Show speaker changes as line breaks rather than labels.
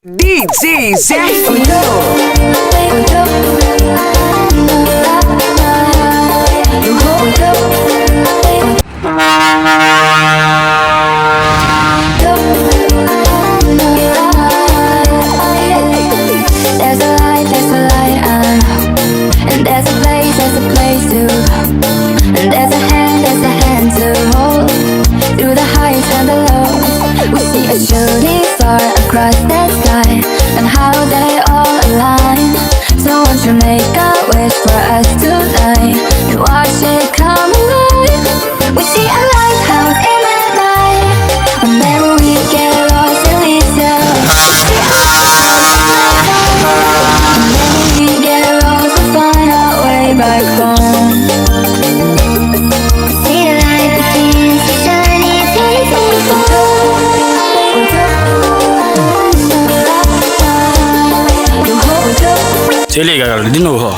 DJ Zé
shooting star across the sky, and how they all align. So won't you make a wish for us tonight and watch it come alive? We see a lighthouse in the night. Whenever we get lost and we tell. Whenever we get lost, we find our way back home. See the light begins to shine, it takes me home.
Se liga, galera, de novo, ó.